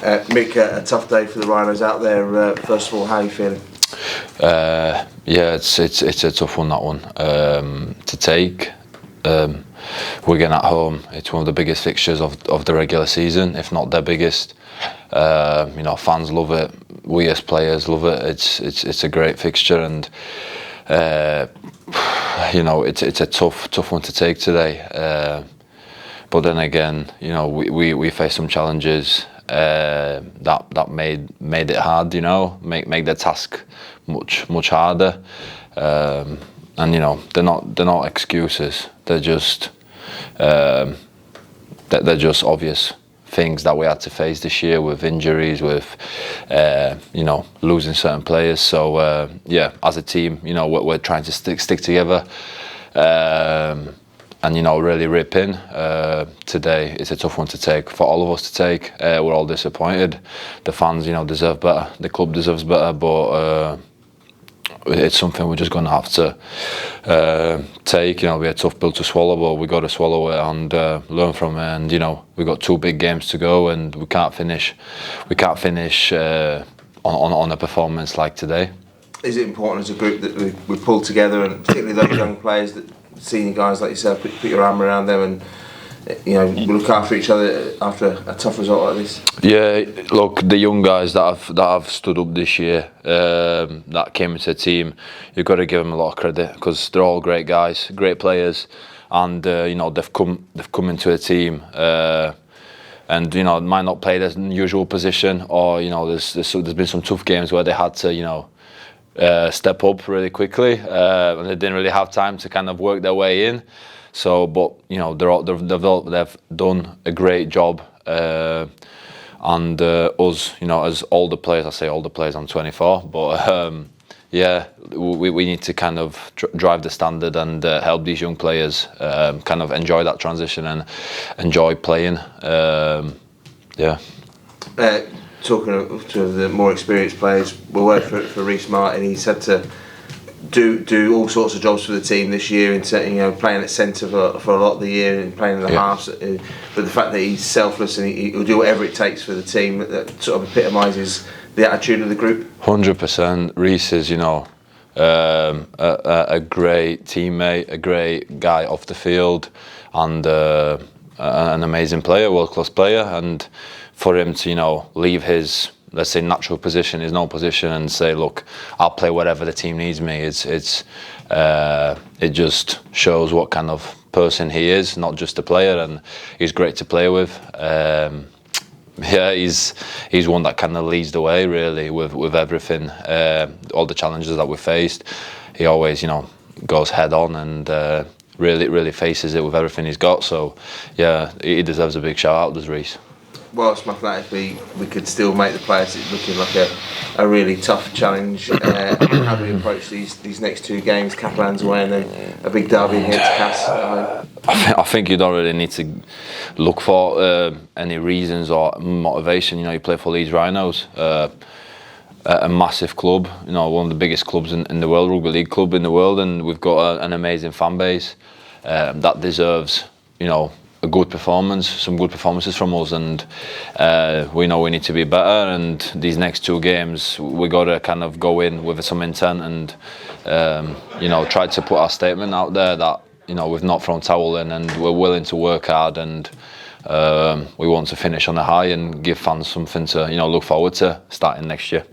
Mick, a tough day for the Rhinos out there. First of all, how are you feeling? Yeah, it's a tough one, that one, to take. Wigan at home, it's one of the biggest fixtures of the regular season, if not their biggest. Fans love it. We as players love it. It's a great fixture, and it's a tough one to take today. But then again, we face some challenges that made it hard. Make the task much harder. And they're not excuses. They're just obvious things that we had to face this year, with injuries, with losing certain players. So as a team, we're trying to stick together. And really rip in. Today it's a tough one to take, for all of us to take. We're all disappointed. The fans, deserve better. The club deserves better, but it's something we're just going to have to take. We had a tough pill to swallow, but we got to swallow it and learn from it. And we've got 2 big games to go, and we can't finish on a performance like today. Is it important as a group that we pull together, and particularly those young players, that senior guys like yourself, put your arm around them and look after each other after a tough result like this? Yeah, look, the young guys that have stood up this year, that came into the team, you've got to give them a lot of credit, because they're all great guys, great players, and they've come into a team, and might not play their usual position, or there's been some tough games where they had to step up really quickly, and they didn't really have time to kind of work their way in. So, but they've done a great job, and us, as older players, I say older players, I'm 24, but we need to kind of drive the standard and help these young players kind of enjoy that transition and enjoy playing. Talking to the more experienced players, we're working for Reese Martin. He's had to do all sorts of jobs for the team this year, in playing at centre for a lot of the year and playing in the halves. But the fact that he's selfless and he'll do whatever it takes for the team, that sort of epitomises the attitude of the group. 100%. Reese is, a great teammate, a great guy off the field, and an amazing player, world-class player. And for him to, leave his, let's say, natural position, his known position, and say, look, I'll play whatever the team needs me, it just shows what kind of person he is, not just a player, and he's great to play with. He's one that kind of leads the way, really, with everything, all the challenges that we faced. He always, goes head on and really faces it with everything he's got. So, he deserves a big shout out, does Reese. Whilst mathematically we could still make the playoffs, it's looking like a really tough challenge. How do we approach these next 2 games? Catalan's away and then a big derby here to Cass. I think you don't really need to look for any reasons or motivation. You play for these Rhinos, a massive club, one of the biggest clubs in the world, rugby league club in the world, and we've got an amazing fan base that deserves, a good performance, some good performances from us, and we know we need to be better. And these next 2 games, we got to kind of go in with some intent and try to put our statement out there that we've not thrown towel in, and we're willing to work hard, and we want to finish on a high and give fans something to look forward to starting next year.